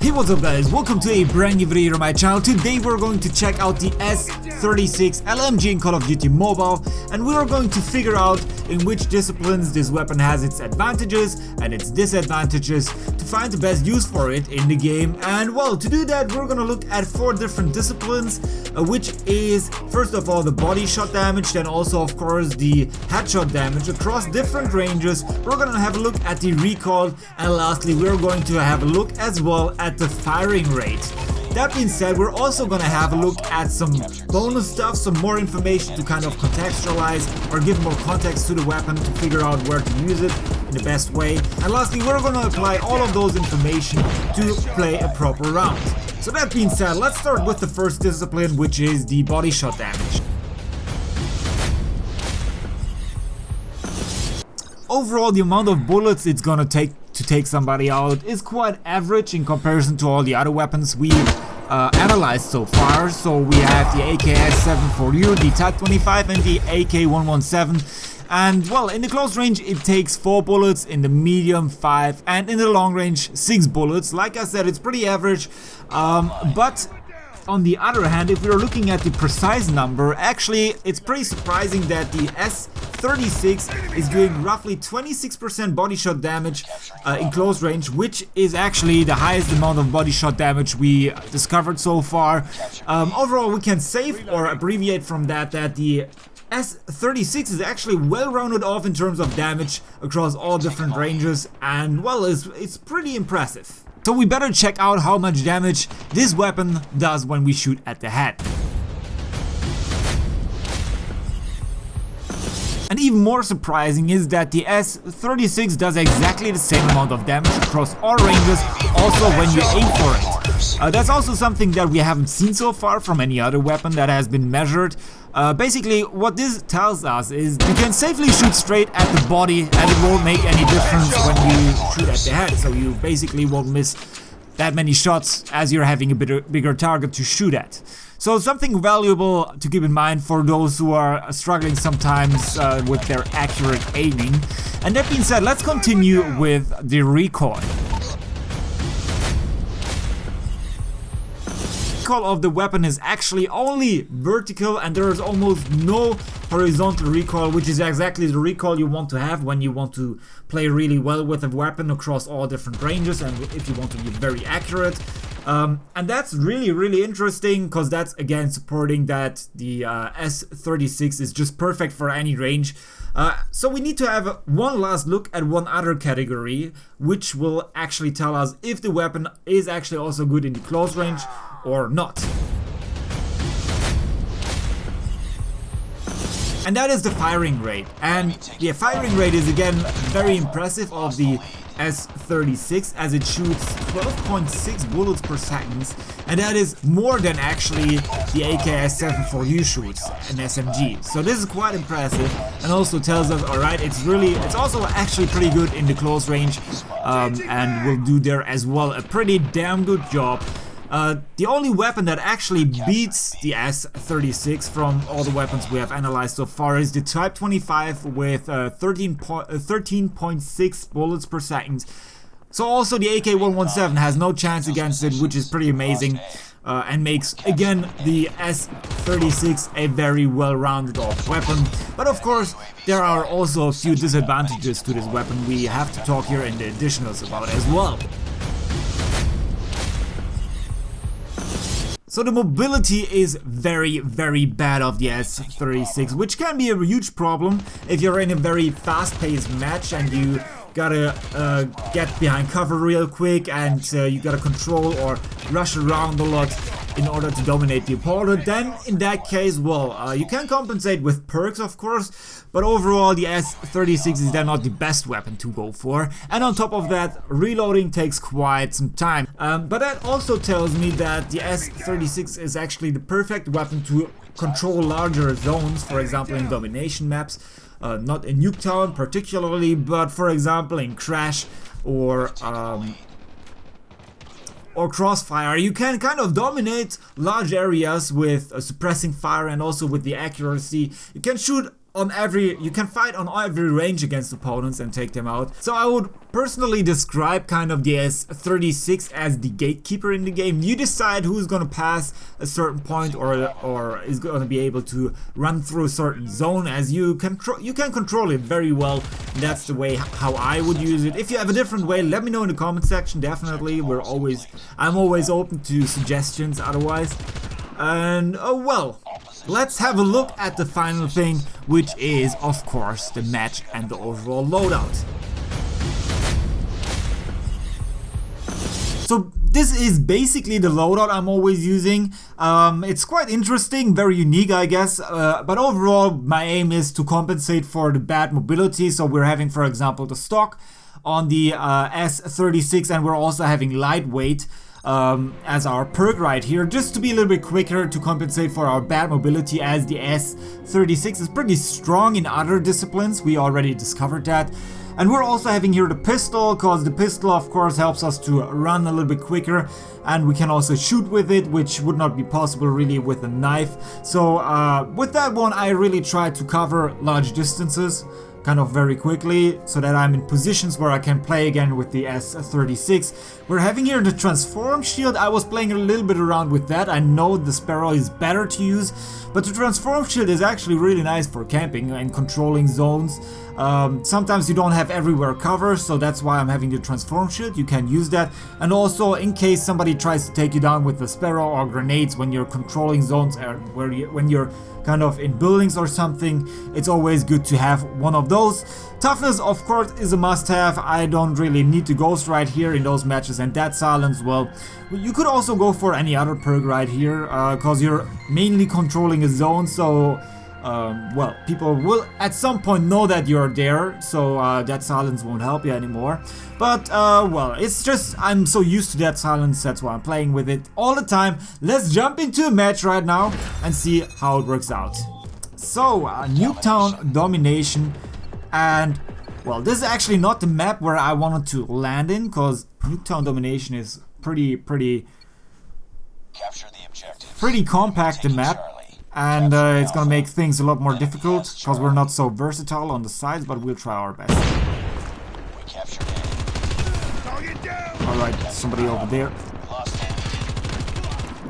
Hey, what's up guys, welcome to a brand new video on my channel. Today we're going to check out the S36 LMG in Call of Duty Mobile, and we are going to figure out in which disciplines this weapon has its advantages and its disadvantages to find the best use for it in the game. And well, to do that we're gonna look at 4 different disciplines, which is first of all the body shot damage, then also of course the headshot damage across different ranges. We're gonna have a look at the recoil, and lastly we're going to have a look as well at the firing rate. That being said, we're also gonna have a look at some bonus stuff, some more information to kind of contextualize or give more context to the weapon to figure out where to use it in the best way. And lastly, we're gonna apply all of those information to play a proper round. So that being said, let's start with the first discipline, which is the body shot damage. Overall, the amount of bullets it's gonna take to take somebody out is quite average in comparison to all the other weapons we analyzed so far. So we have the AKS-74U, the Type 25 and the AK-117. And well, in the close range it takes 4 bullets, in the medium 5, and in the long range 6 bullets. Like I said, it's pretty average, but on the other hand, if we're looking at the precise number, actually it's pretty surprising that the S36 is doing roughly 26% body shot damage in close range, which is actually the highest amount of body shot damage we discovered so far. Overall, we can save or abbreviate from that the S36 is actually well rounded off in terms of damage across all different ranges, and well, it's pretty impressive. So we better check out how much damage this weapon does when we shoot at the head. And even more surprising is that the S36 does exactly the same amount of damage across all ranges, also when you aim for it. That's also something that we haven't seen so far from any other weapon that has been measured. Basically, what this tells us is you can safely shoot straight at the body and it won't make any difference when you shoot at the head. So you basically won't miss that many shots as you're having a bigger target to shoot at. So something valuable to keep in mind for those who are struggling sometimes with their accurate aiming. And that being said, let's continue with the recoil. The recoil of the weapon is actually only vertical, and there is almost no horizontal recoil, which is exactly the recoil you want to have when you want to play really well with a weapon across all different ranges and if you want to be very accurate. And that's really interesting, because that's again supporting that the S36 is just perfect for any range. So we need to have one last look at one other category, which will actually tell us if the weapon is actually also good in the close range or not. And that is the firing rate. And the firing rate is again very impressive of the S36, as it shoots 12.6 bullets per second, and that is more than actually the AKS-74U shoots, an SMG. So this is quite impressive, and also tells us, alright, it's also actually pretty good in the close range, and will do there as well a pretty damn good job. The only weapon that actually beats the S36 from all the weapons we have analyzed so far is the Type 25 with 13.6 bullets per second. So also the AK-117 has no chance against it, which is pretty amazing, and makes again the S36 a very well-rounded off weapon. But of course there are also a few disadvantages to this weapon we have to talk here in the additionals about as well. So the mobility is very bad of the S36, which can be a huge problem if you're in a very fast-paced match and you gotta get behind cover real quick, and you gotta control or rush around a lot in order to dominate the opponent. Then in that case, well, you can compensate with perks of course, but overall the S36 is then not the best weapon to go for, and on top of that reloading takes quite some time. But that also tells me that the S36 is actually the perfect weapon to control larger zones, for example in domination maps. Not in Nuketown particularly, but for example in Crash or Crossfire. You can kind of dominate large areas with suppressing fire and also with the accuracy. You can shoot you can fight on every range against opponents and take them out. So I would personally describe kind of the S36 as the gatekeeper in the game. You decide who's gonna pass a certain point or is gonna be able to run through a certain zone, as you can control it very well. That's the way how I would use it. If you have a different way, let me know in the comment section. Definitely, I'm always open to suggestions otherwise. And oh well, let's have a look at the final thing, which is of course the match and the overall loadout. So this is basically the loadout I'm always using. It's quite interesting, very unique I guess, but overall my aim is to compensate for the bad mobility. So we're having, for example, the stock on the S36, and we're also having lightweight as our perk right here, just to be a little bit quicker to compensate for our bad mobility, as the S36 is pretty strong in other disciplines. We already discovered that. And we're also having here the pistol, because the pistol of course helps us to run a little bit quicker, and we can also shoot with it, which would not be possible really with a knife. So with that one I really try to cover large distances kind of very quickly, so that I'm in positions where I can play again with the S36. We're having here the transform shield. I was playing a little bit around with that. I know the Sparrow is better to use, but the transform shield is actually really nice for camping and controlling zones. Sometimes you don't have everywhere cover, so that's why I'm having the transform shield. You can use that, and also in case somebody tries to take you down with the Sparrow or grenades when you're controlling zones, or when you're kind of in buildings or something, it's always good to have one of those. Toughness of course is a must-have. I don't really need to ghost right here in those matches, and that silence, well, you could also go for any other perk right here, because you're mainly controlling a zone, so well, people will at some point know that you're there, so that silence won't help you anymore. But well, it's just I'm so used to that silence, that's why I'm playing with it all the time. Let's jump into a match right now and see how it works out. So Nuketown Domination, and well, this is actually not the map where I wanted to land in, because Nuketown Domination is pretty compact, the map. And it's gonna make things a lot more difficult, because we're not so versatile on the sides, but we'll try our best. Alright, somebody over there.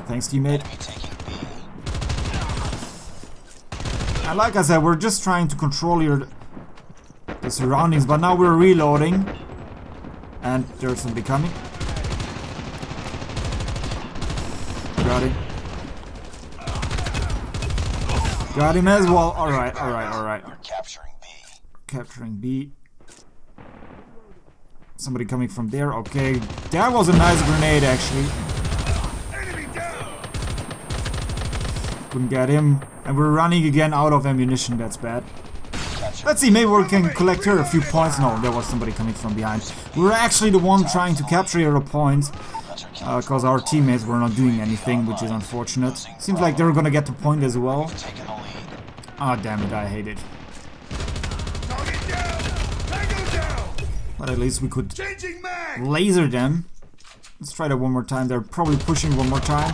Thanks, teammate. And like I said, we're just trying to control the surroundings, but now we're reloading. And there's somebody coming. Got it. Got him as well. Alright. Capturing B. Somebody coming from there. Okay. That was a nice grenade actually. Couldn't get him. And we're running again out of ammunition. That's bad. Let's see, maybe we can collect here a few points. No, there was somebody coming from behind. We were actually the one trying to capture here a point, because our teammates were not doing anything, which is unfortunate. Seems like they were gonna get the point as well. Ah, oh, damn it, I hate it. But at least we could laser them. Let's try that one more time. They're probably pushing one more time.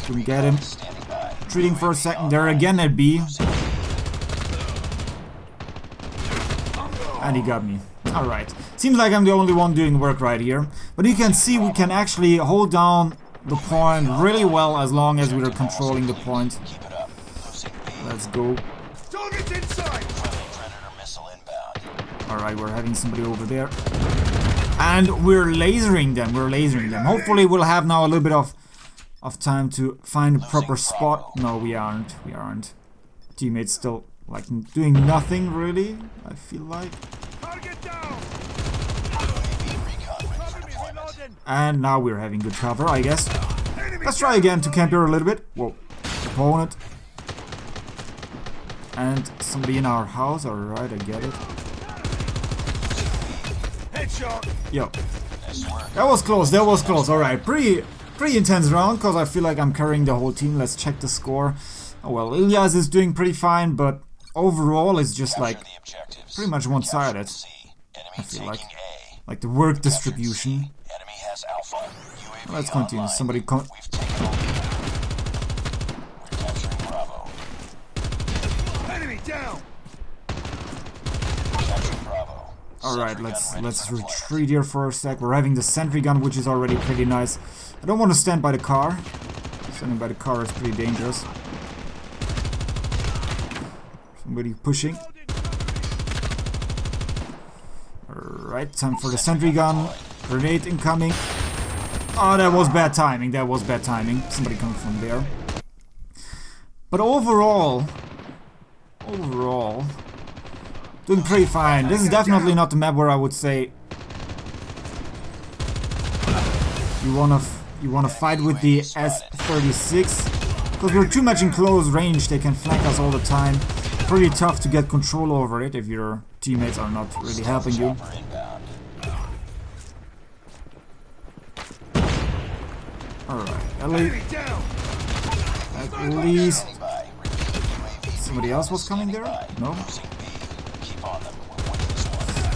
Couldn't get him. Treating for a second. They're again at B. And he got me. Alright. Seems like I'm the only one doing work right here. But you can see we can actually hold down the point really well as long as we are controlling the point. Let's go. Alright, we're having somebody over there. And we're lasering them. Hopefully we'll have now a little bit of time to find a proper spot. No, we aren't. Teammates still like doing nothing really, I feel like. And now we're having good cover, I guess. Let's try again to camp here a little bit. Whoa, opponent. And somebody in our house. Alright, I get it. Yo. That was close. Alright, pretty intense round, because I feel like I'm carrying the whole team. Let's check the score. Oh well, Ilyas is doing pretty fine, but overall it's just like pretty much one-sided. I feel like the work distribution. Let's continue. Alright, let's retreat here for a sec. We're having the sentry gun, which is already pretty nice. I don't want to stand by the car. Standing by the car is pretty dangerous. Somebody pushing. Alright, time for the sentry gun. Grenade incoming. Oh, that was bad timing. That was bad timing. Somebody coming from there. But overall, doing pretty fine. This is definitely not the map where I would say you wanna fight with the S36, because we're too much in close range. They can flank us all the time. Pretty tough to get control over it if your teammates are not really helping you. Alright, at least somebody else was coming there? No?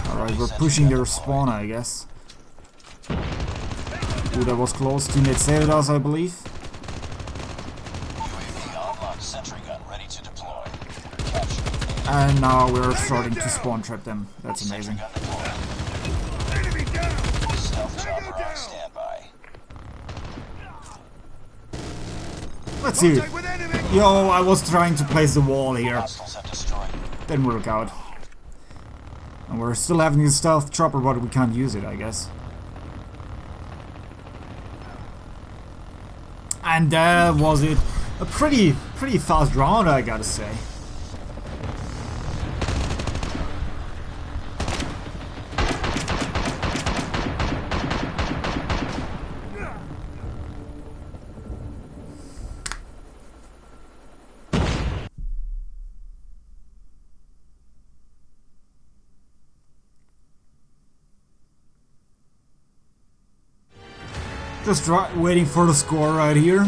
Alright, we're pushing their spawn, I guess. Ooh, that was close. Teammate saved us, I believe. And now we're starting to spawn trap them. That's amazing. Let's see. Yo, I was trying to place the wall here. Didn't work out. And we're still having the stealth chopper, but we can't use it, I guess. And that was it. A pretty fast round, I gotta say. Just waiting for the score right here.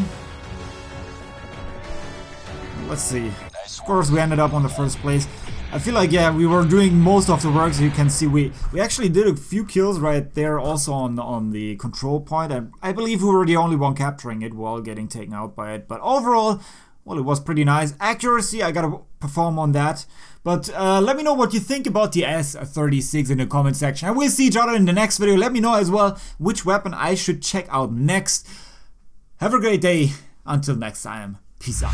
Let's see. Of course, we ended up on the first place. I feel like, yeah, we were doing most of the work. So you can see we actually did a few kills right there also on the control point. And I believe we were the only one capturing it while getting taken out by it. But overall, well, it was pretty nice. Accuracy, I gotta perform on that. But let me know what you think about the S36 in the comment section. And we'll see each other in the next video. Let me know as well which weapon I should check out next. Have a great day. Until next time. Peace out.